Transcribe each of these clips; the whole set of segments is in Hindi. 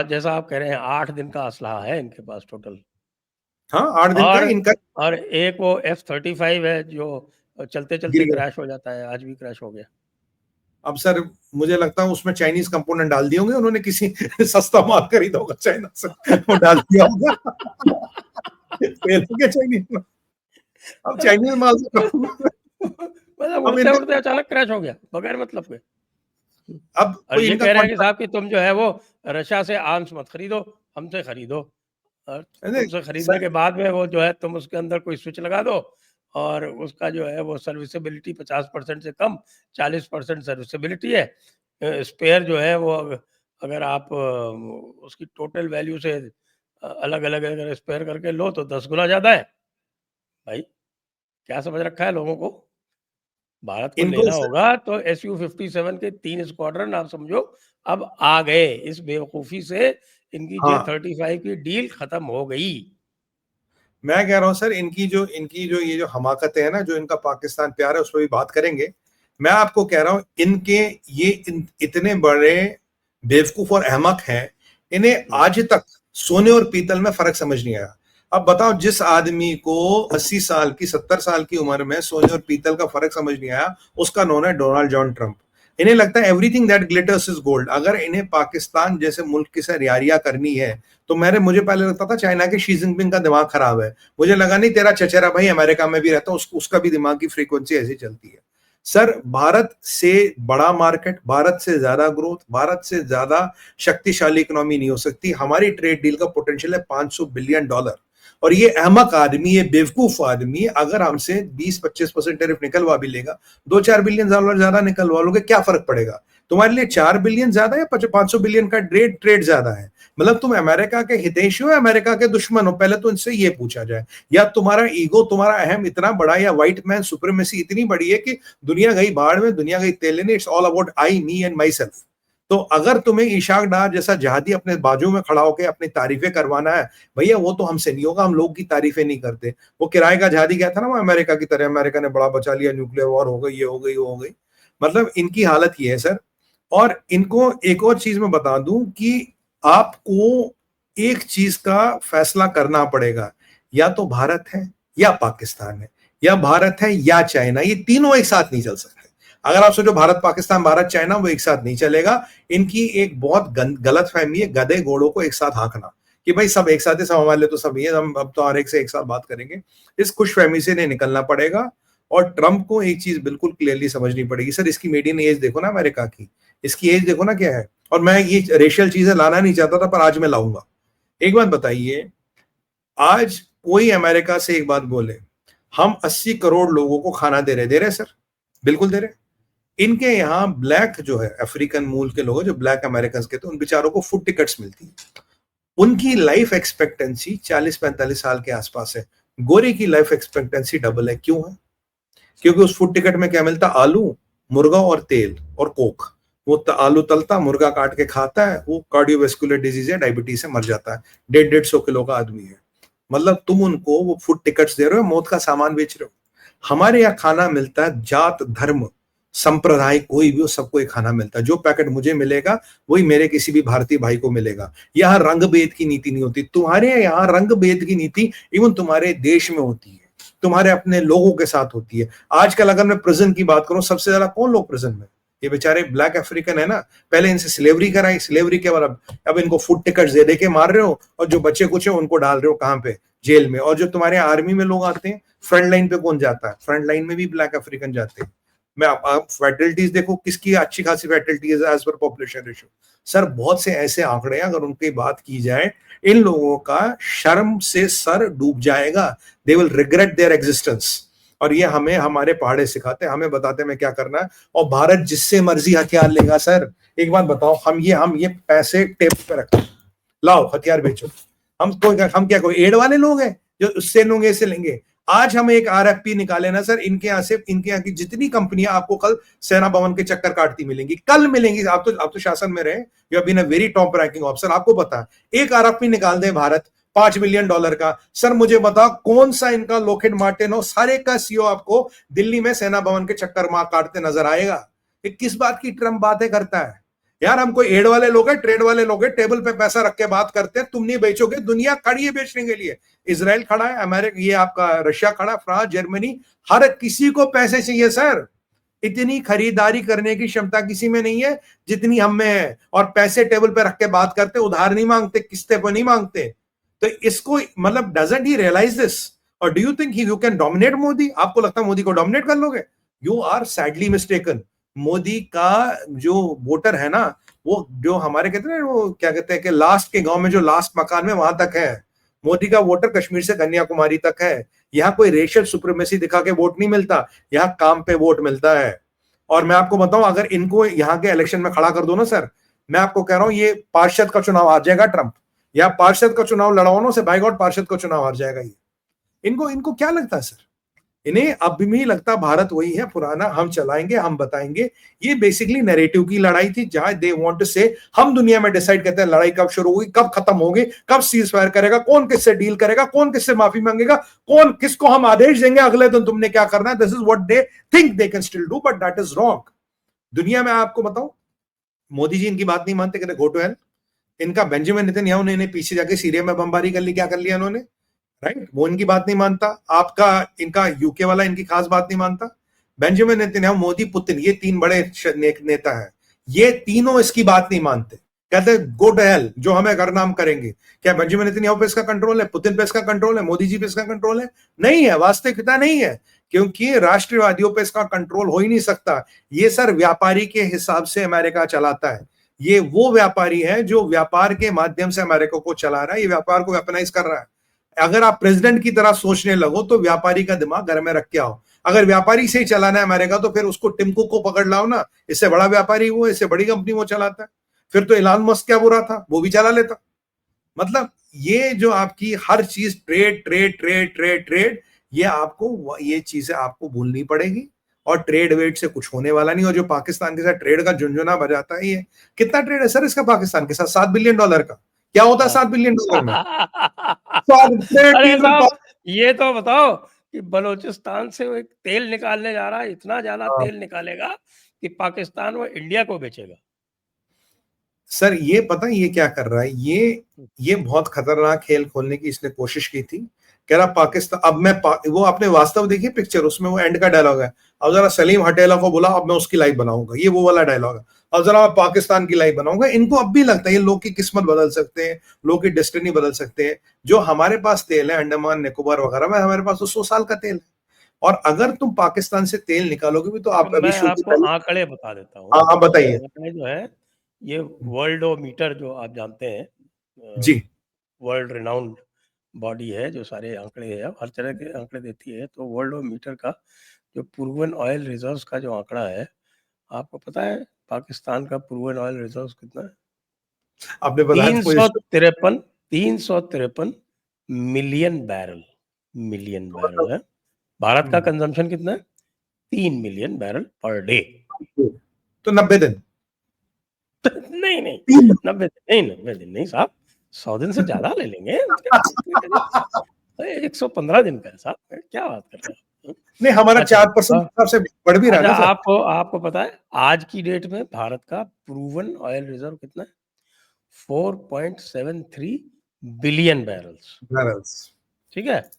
जैसा आप कह रहे हैं 8 दिन का असलहा है इनके पास टोटल। हाँ 8 दिन का इनका। और एक वो F-35 है जो चलते गिर चलते गया। क्रैश हो जाता है, आज भी क्रैश हो गया। अब सर मुझे लगता है उसमें चाइनीज कंपोनेंट डाल दिए होंगे उन्होंने, किसी सस्ता माल खरीदा होगा चाइना से, वो डाल दिया होगा। फेल हो गया चाइनीज माल। अब चाइनीज माल से मतलब अब उड़ते इनका उड़ते अचानक क्रैश हो गया बगैर मतलब के। अब और कोई ये इनका कह रहे हैं कि कॉन्ट्रैक्ट साहब कि तुम जो है वो रशिया से आर्म्स मत खरीदो, हमसे खरीदो। और तुमसे खरीदने के बाद में वो जो है तुम उसके अंदर कोई स्विच लगा दो और उसका जो है वो सर्विसेबिलिटी 50% से कम 40% सर्विसेबिलिटी है। स्पेयर जो है वो अगर आप उसकी टोटल वैल्यू से अलग अलग अगर स्पेयर करके लो तो 10 गुना ज्यादा है। भाई क्या समझ रखा है लोगों को? भारत को इनको लेना होगा तो Su-57 के 3 स्क्वाड्रन आप समझो अब आ गए। इस बेवकूफी से इनकी हाँ J-35 की डील खत्म हो गई। मैं कह रहा हूं सर, इनकी जो ये जो हमाकतें है ना, जो इनका पाकिस्तान प्यार है, उस पर भी बात करेंगे। मैं आपको कह रहा हूं इनके ये इतने बड़े बेवकूफ और अहमक हैं, इन्हें आज तक सोने और पीतल में फर्क समझ नहीं आया। अब बताओ, जिस आदमी को 80 साल की 70 साल की उम्र में सोने और पीतल का फर्क समझ नहीं आया, उसका नाम है डोनाल्ड जॉन ट्रंप। इन्हें लगता है everything that glitters is gold. अगर इन्हें पाकिस्तान जैसे मुल्क के साथ यारियां करनी है तो मुझे पहले लगता था चाइना के शी जिनपिंग का दिमाग खराब है। मुझे लगा नहीं, तेरा चचेरा भाई अमेरिका में भी रहता है, उसका भी दिमाग की फ्रीक्वेंसी ऐसी चलती है। सर भारत से बड़ा मार्केट, भारत से ज्यादा ग्रोथ, भारत से ज्यादा शक्तिशाली इकोनॉमी नहीं हो सकती। हमारी ट्रेड डील का पोटेंशियल है $500 बिलियन। और ये अहमक आदमी, ये बेवकूफ आदमी अगर हमसे 20-25% टैरिफ निकलवा भी लेगा, $2-4 बिलियन ज्यादा निकलवा लोगे, क्या फर्क पड़ेगा? तुम्हारे लिए 4 बिलियन ज्यादा है, 500 बिलियन का ट्रेड ज्यादा है। मतलब तुम अमेरिका के हितैषी हो, अमेरिका के दुश्मन हो? पहले तो इनसे ये पूछा जाए। या तुम्हारा ईगो, तुम्हारा अहम इतना बड़ा, या व्हाइट मैन सुप्रीमेसी इतनी बड़ी है कि दुनिया गई बाढ़ में, दुनिया गई तेल लेने, it's all about I, me and my self. तो अगर तुम्हें इशाक डार जैसा जहादी अपने बाजू में खड़ा होकर अपनी तारीफें करवाना है, भैया वो तो हमसे नहीं होगा, हम लोग की तारीफें नहीं करते। वो किराए का जहादी क्या था ना, वो अमेरिका की तरह, अमेरिका ने बड़ा बचा लिया, न्यूक्लियर वॉर हो गई, ये हो गई, वो हो गई। मतलब इनकी हालत ये है सर। और इनको एक और चीज मैं बता दूं कि आपको एक चीज का फैसला करना पड़ेगा, या तो भारत है या पाकिस्तान है, या भारत है या चाइना। ये तीनों एक साथ नहीं चल सकते। अगर आप सोचो भारत पाकिस्तान, भारत चाइना, वो एक साथ नहीं चलेगा। इनकी एक बहुत गलत फहमी है गधे घोड़ों को एक साथ हाँकना, कि भाई सब एक साथ है, सब हमारे लिए तो सब ही है, हम अब तो हर एक से एक साथ बात करेंगे। इस खुशफहमी से नहीं निकलना पड़ेगा। और ट्रंप को एक चीज बिल्कुल क्लियरली समझनी पड़ेगी सर, इसकी मीडियन एज देखो ना अमेरिका की, इसकी एज देखो ना क्या है। और मैं ये रेशियल चीजें लाना नहीं चाहता था, पर आज मैं लाऊंगा। एक बात बताइए, आज कोई अमेरिका से एक बात बोले, हम 80 करोड़ लोगों को खाना दे रहे सर, बिल्कुल दे रहे। इनके यहाँ ब्लैक जो है, अफ्रीकन मूल के लोग जो ब्लैक अमेरिकन के, तो उन बेचारों को फूड टिकट्स मिलती है। उनकी लाइफ एक्सपेक्टेंसी 40-45 साल के आसपास है। गोरे की लाइफ एक्सपेक्टेंसी डबल है। क्यों है? क्योंकि उस फूड टिकट में क्या मिलता? आलू, मुर्गा और तेल और कोक। वो आलू तलता, मुर्गा काट के खाता है, वो कार्डियोवेस्कुलर डिजीज है, डायबिटीज से मर जाता है। 150-150 किलो का आदमी है। मतलब तुम उनको वो फूड टिकट्स दे रहे हो, मौत का सामान बेच रहे हो। हमारे यहाँ खाना मिलता है, जात धर्म संप्रदाय कोई भी हो, सबको एक खाना मिलता है। जो पैकेट मुझे मिलेगा वही मेरे किसी भी भारतीय भाई को मिलेगा। यहाँ रंग भेद की नीति नहीं होती। तुम्हारे यहाँ रंग भेद की नीति इवन तुम्हारे देश में होती है, तुम्हारे अपने लोगों के साथ होती है। आजकल अगर मैं प्रिजन की बात करूं, सबसे ज्यादा कौन लोग प्रिजन में? ये बेचारे ब्लैक अफ्रीकन है ना। पहले इनसे स्लेवरी कराई, स्लेवरी के बाद अब इनको फूड टिकट दे के मार रहे हो, और जो बच्चे कुछ है उनको डाल रहे हो कहां पे? जेल में। और जो तुम्हारे आर्मी में लोग आते हैं, फ्रंट लाइन पे कौन जाता है? फ्रंट लाइन में भी ब्लैक अफ्रीकन जाते हैं। मैं आप फैटलिटीज देखो, किसकी अच्छी खासी फैटलिटी है as per population ratio. Sir बहुत से ऐसे आंकड़े हैं, अगर उनकी बात की जाए, इन लोगों का शर्म से सर डूब जाएगा। They will regret there existence. और ये हमें हमारे पहाड़े सिखाते हैं, हमें बताते हैं हमें क्या करना है। और भारत जिससे मर्जी हथियार लेगा सर। एक बात बताओ, हम ये पैसे टेप पे रखते हैं, लाओ हथियार बेचो। हम क्या कोई एड वाले लोग हैं जो उससे लेंगे इससे लेंगे? आज हम एक आरएफपी निकाले ना सर, इनके यहाँ से, इनके यहाँ की जितनी कंपनियां आपको कल सेना भवन के चक्कर काटती मिलेंगी, कल मिलेंगी। आप तो शासन में रहे, you have been a very top ranking officer, आपको पता है। एक आरएफपी निकाल दे भारत $5 बिलियन का, सर मुझे बताओ कौन सा इनका लॉकहीड मार्टिन हो, सारे का सीईओ आपको दिल्ली में सेना भवन के चक्कर मार काटते नजर आएगा? ये किस बात की ट्रम्प बातें करता है? यार हम कोई एड वाले लोग हैं, ट्रेड वाले लोग हैं, टेबल पे पैसा रख के बात करते हैं, तुम नहीं बेचोगे, दुनिया खड़ी है बेचने के लिए। इजराइल खड़ा है, अमेरिका, ये आपका रशिया खड़ा है, फ्रांस, जर्मनी, हर किसी को पैसे चाहिए सर। इतनी खरीदारी करने की क्षमता किसी में नहीं है जितनी हम में है, और पैसे टेबल पे रख के बात करते, उधार नहीं मांगते, किस्ते पर नहीं मांगते। तो इसको मतलब डजंट ही रियलाइज दिस? और do you think you can dominate Modi? आपको लगता है मोदी को डोमिनेट कर लोगे? You are sadly mistaken. Modi का जो वोटर है ना, वो जो हमारे कहते हैं, वो क्या कहते हैं कि लास्ट के गांव में जो लास्ट मकान में वहां तक है। मोदी का वोटर कश्मीर से कन्याकुमारी तक है। यहाँ कोई रेशियल सुप्रीमेसी दिखा के वोट नहीं मिलता, यहाँ काम पे वोट मिलता है। और मैं आपको बताऊं, अगर इनको यहाँ के इलेक्शन में खड़ा कर दो ना सर, मैं आपको कह रहा हूं ये पार्षद का चुनाव हार जाएगा ट्रंप। या पार्षद का चुनाव लड़ाओ ना से, बाय गॉड पार्षद का चुनाव हार जाएगा ये। इनको इनको क्या लगता है सर? इन्हें अब भी लगता भारत वही है पुराना, हम चलाएंगे, हम बताएंगे। ये बेसिकली नैरेटिव की लड़ाई थी, जहां दे वांट टू से हम दुनिया में डिसाइड करते हैं लड़ाई कब शुरू हुई, कब खत्म होगी, कब सीज फायर करेगा, कौन किससे डील करेगा, कौन किससे माफी मांगेगा, कौन किसको हम आदेश देंगे अगले दिन तुमने क्या करना है। This is what they think they can still do, but that is wrong. दुनिया में आपको बताऊं, मोदी जी इनकी बात नहीं मानते, कहते गो टू हेल। इनका बेंजामिन नेतन्याहू ने पीछे जाके सीरिया में बमबारी कर ली, क्या कर लिया इन्होंने, राइट? वो इनकी बात नहीं मानता। आपका इनका यूके वाला इनकी खास बात नहीं मानता। बेंजामिन नेतन्याहू, मोदी, पुतिन, ये तीन बड़े नेता हैं, ये तीनों इसकी बात नहीं मानते। कहते गो टू हेल, जो हमें करना हम करेंगे। क्या बेंजामिन नेतन्याहू पे इसका कंट्रोल है? पुतिन पे इसका कंट्रोल है? मोदी जी पे इसका कंट्रोल है? नहीं है, वास्तविकता नहीं है, क्योंकि राष्ट्रवादियों पे इसका कंट्रोल हो ही नहीं सकता। ये सर व्यापारी के हिसाब से अमेरिका चलाता है। ये वो व्यापारी है जो व्यापार के माध्यम से अमेरिका को चला रहा है, ये व्यापार को वेपनाइज कर रहा है। अगर आप प्रेसिडेंट की तरह सोचने लगो तो व्यापारी का दिमाग घर में रख के आओ। अगर व्यापारी से ही चलाना है अमेरिका, तो फिर उसको टिम कुक को पकड़ लाओ ना, इससे बड़ा व्यापारी वो, इससे बड़ी कंपनी वो चलाता है। फिर तो इलान मस्क क्या बुरा था, वो भी चला लेता। मतलब ये जो आपकी हर चीज trade trade trade trade trade, ये आपको, ये चीजें आपको भूलनी पड़ेगी। और ट्रेड वेड से कुछ होने वाला नहीं। और जो पाकिस्तान के साथ ट्रेड का झुंझुना बजाता है, ये कितना ट्रेड है सर इसका पाकिस्तान के साथ? $7 बिलियन का। क्या होता है $7 बिलियन में? अरे साहब, ये तो बताओ कि बलूचिस्तान से वो एक तेल निकालने जा रहा है, इतना ज्यादा तेल निकालेगा कि पाकिस्तान वो इंडिया को बेचेगा। सर ये पता है ये क्या कर रहा है, ये बहुत खतरनाक खेल खोलने की इसने कोशिश की थी। कह रहा पाकिस्तान, अब मैं वो आपने वास्तव देखी पिक्चर, उसमें वो एंड का डायलॉग है, अब जरा सलीम हटेला को बोला, अब मैं उसकी लाइफ बनाऊंगा, ये वो वाला डायलॉग है, अब जरा मैं पाकिस्तान की लाइफ बनाऊंगा। इनको अब भी लगता है ये लोग की किस्मत बदल सकते हैं, लोग की डेस्टिनी बदल सकते हैं। जो हमारे पास तेल है अंडमान निकोबार वगैरह में, हमारे पास तो 100 साल का तेल है। और अगर तुम पाकिस्तान से तेल निकालोगे भी, तो आप अभी मैं आपको आंकड़े बता देता हूँ। हाँ बताइए आंकड़े जो है, ये वर्ल्डोमीटर जो आप जानते हैं, जी। वर्ल्ड रिनाउंड बॉडी है जो सारे आंकड़े है, हर तरह के आंकड़े देती है। तो वर्ल्डोमीटर का जो प्रूवन ऑयल रिजर्व्स का जो आंकड़ा है, आपको पता है पाकिस्तान का प्रूवन ऑयल रिजर्व्स कितना है? आपने बताया 353 मिलियन बैरल है। भारत का कंजम्पशन कितना है? 3 मिलियन बैरल पर डे। तो 90 दिन नहीं नहीं, 90 दिन नहीं साहब, 100 दिन से ज्यादा ले लेंगे। 115 दिन का है साहब, क्या बात कर रहे हैं? नहीं, हमारा अच्छा, 4% से बढ़ भी रहा है अच्छा, ना सर। आपको पता है आज की डेट में भारत का प्रूवन ऑयल रिजर्व कितना है? 4.73 बिलियन बैरल्स। ठीक है।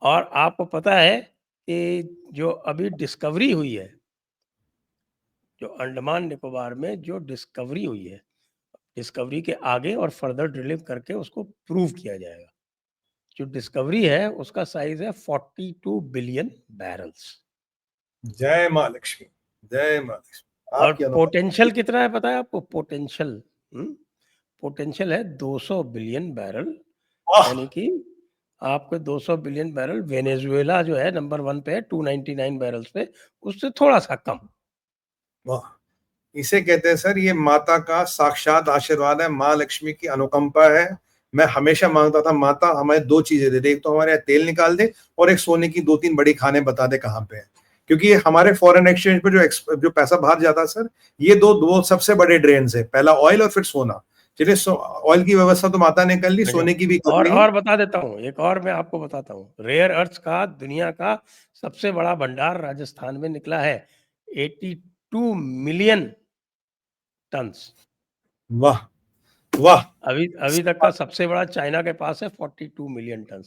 और आपको पता है कि जो अभी डिस्कवरी हुई है, जो अंडमान निकोबार में जो डिस्कवरी हुई है, डिस्कवरी के आगे और फर्दर ड्रिलिंग करके उसको प्रूव किया जाएगा। जो डिस्कवरी है उसका साइज है 42 बिलियन बैरल्स। जय माँ लक्ष्मी, जय माँ लक्ष्मी। और पोटेंशियल कितना है पता है आपको? पोटेंशियल है 200 बिलियन बैरल। यानी कि आपके 200 बिलियन बैरल, वेनेजुएला जो है नंबर 1 पे है 299 बैरल्स पे, उससे थोड़ा सा कम। वाह, इसे कहते हैं सर, ये माता का साक्षात आशीर्वाद है, माँ लक्ष्मी की अनुकंपा है। मैं हमेशा मांगता था माता हमें 2 चीजें दे दे, एक तो हमारे यहाँ तेल निकाल दे, और एक सोने की 2-3 बड़ी खाने बता दे कहाँ पे है। क्योंकि ये हमारे फॉरेन एक्सचेंज पे जो पैसा बाहर जाता है सर, ये दो सबसे बड़े ड्रेन है, पहला ऑयल और फिर सोना। चलिए ऑयल की व्यवस्था तो माता ने कर ली, सोने की भी कर ली। और बता देता हूँ, एक और मैं आपको बताता हूँ, रेयर अर्थ का दुनिया का सबसे बड़ा भंडार राजस्थान में निकला है, 82 मिलियन टन्स। वाह वाह। अभी अभी तक का सबसे बड़ा चाइना के पास है 42 मिलियन टन।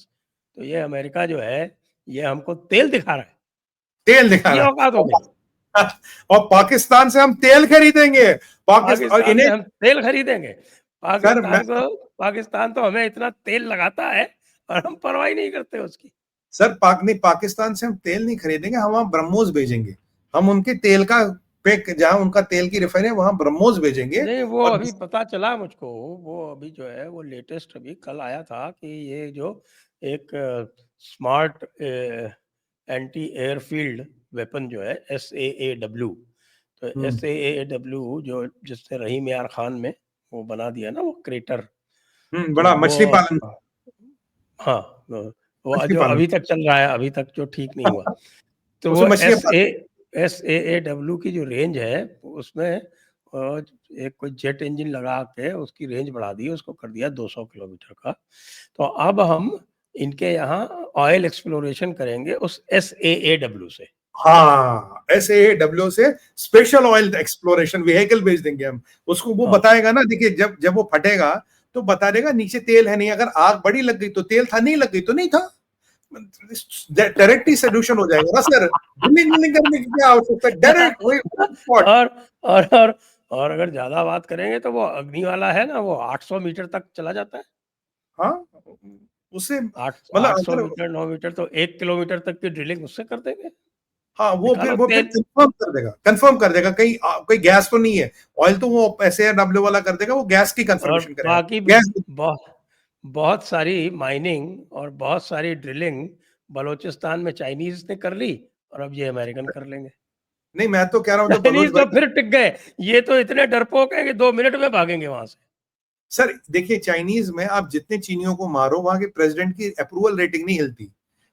तो ये अमेरिका जो है ये हमको तेल दिखा रहा है, तेल दिखा ये रहा औकात हो गई। है। और पाकिस्तान से हम तेल खरीदेंगे, पाकिस्तान और पाकिस्तान से इन्हें। हम तेल खरीदेंगे। सर मैं पाकिस्तान तो हमें इतना तेल लगाता है और हम परवाह ही नहीं करते उसकी। सर पाकिस्तान से हम तेल नहीं खरीदेंगे, हम वहां ब्रह्मोस भेजेंगे। हम उनके तेल का पे जहां उनका तेल की रिफाइनरी वहां ब्रह्मोस भेजेंगे। नहीं, वो और अभी पता चला मुझको, वो अभी जो है वो लेटेस्ट अभी कल आया था कि ये जो एक स्मार्ट एंटी एयरफील्ड वेपन जो है SAAW, तो SAAW जो जिसने रहीम यार खान में वो बना दिया ना वो क्रेटर, तो बड़ा वो मछली पालन, हाँ, वो मछली जो पालन। अभी तक चल रहा है, अभी तक जो ठीक नहीं हुआ, तो वो उसमें मछलियां SAAW की जो रेंज है उसमें एक कोई जेट इंजन लगा के उसकी रेंज बढ़ा दी, उसको कर दिया 200 किलोमीटर का। तो अब हम इनके यहाँ ऑयल एक्सप्लोरेशन करेंगे उस SAAW से। हाँ, SAAW से स्पेशल ऑयल एक्सप्लोरेशन व्हीकल भेज देंगे हम उसको। वो हाँ, बताएगा ना, देखिए जब जब वो फटेगा तो बता देगा नीचे तेल है नहीं, अगर आग बड़ी लग गई तो तेल था, नहीं लग गई तो नहीं था। डायरेक्ट ही सोल्यूशन हो जाएगा ना सर, ड्रिलिंग विलिंग करने की क्या आवश्यकता है, डायरेक्ट वही स्पॉट। और और और और अगर ज्यादा बात करेंगे तो वो अग्नि वाला है ना, वो 800 मीटर तक चला जाता है। हाँ, उससे आठ मतलब 800 अगर, मीटर 9 मीटर तो 1 किलोमीटर तक की ड्रिलिंग उससे कर देंगे। हाँ निकालो वो फिर तेल। कंफर्म कर देगा कहीं कोई गैस तो नहीं है। ऑयल तो वो SAW वाला कर देगा, वो गैस की और कंफर्मेशन करेगा। बाकी गैस, बहुत बहुत सारी माइनिंग और बहुत सारी ड्रिलिंग बलूचिस्तान में चाइनीज ने कर ली और अब ये अमेरिकन कर लेंगे। नहीं मैं तो कह रहा हूँ जो बलोच चाइनीज तो भाई। फिर टिक गए, ये तो इतने डरपोक हैं कि 2 मिनट में भागेंगे वहां से। सर देखिए, चाइनीज में आप जितने चीनियों को मारो वहां के प्रेसिडेंट की अप्रूवल रेटिंग नहीं हिलती।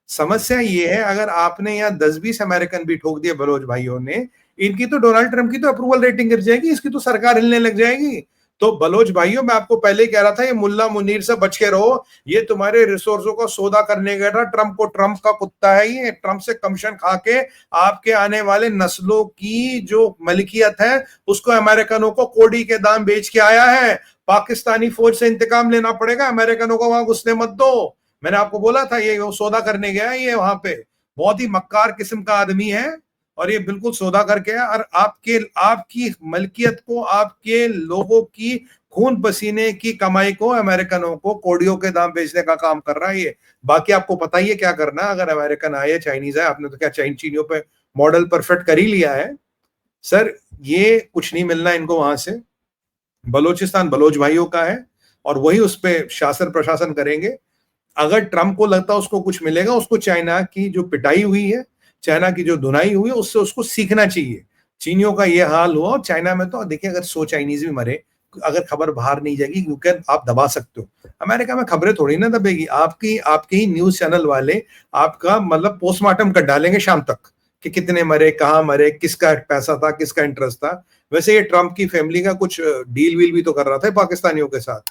समस्या ये है, अगर आपने यहाँ 10-20 अमेरिकन भी ठोक दिए बलोच भाइयों ने, इनकी तो डोनाल्ड ट्रंप की तो अप्रूवल रेटिंग गिर जाएगी, इसकी तो सरकार हिलने लग जाएगी। तो बलोच भाइयों, मैं आपको पहले ही कह रहा था, ये मुल्ला मुनीर से बच के रहो। ये तुम्हारे रिसोर्सों का सौदा करने गया था ट्रंप को, ट्रंप का कुत्ता है ये, ट्रंप से कमीशन खा के आपके आने वाले नस्लों की जो मलिकियत है उसको अमेरिकनों को कोड़ी के दाम बेच के आया है। पाकिस्तानी फौज से इंतकाम लेना पड़ेगा, अमेरिकनों को वहां घुसने मत दो। मैंने आपको बोला था ये सौदा करने गया है ये वहां पे, बहुत ही मक्कार किस्म का आदमी है। और ये बिल्कुल सौदा करके है, और आपकी मलकियत को, आपके लोगों की खून पसीने की कमाई को अमेरिकनों को कोड़ियों के दाम बेचने का काम कर रहा है ये। बाकी आपको पता ही है क्या करना अगर अमेरिकन आए, चाइनीज आए। आपने तो क्या चीनियों पे मॉडल परफेक्ट कर ही लिया है सर। ये कुछ नहीं मिलना इनको वहां से। बलोचिस्तान बलोच भाइयों का है और वही उस पर शासन प्रशासन करेंगे। अगर ट्रंप को लगता है उसको कुछ मिलेगा, उसको चाइना की जो पिटाई हुई है, चाइना की जो धुनाई हुई है, उससे उसको सीखना चाहिए। चीनियों का ये हाल हुआ, और चाइना में तो देखिए अगर 100 चाइनीज भी मरे, अगर खबर बाहर नहीं जाएगी क्योंकि आप दबा सकते हो। अमेरिका में खबरें थोड़ी ना दबेगी, आपकी आपके ही न्यूज चैनल वाले आपका मतलब पोस्टमार्टम कर डालेंगे शाम तक कि कितने मरे, कहाँ मरे, किसका पैसा था, किसका इंटरेस्ट था। वैसे ये ट्रंप की फैमिली का कुछ डील वील भी तो कर रहा था पाकिस्तानियों के साथ।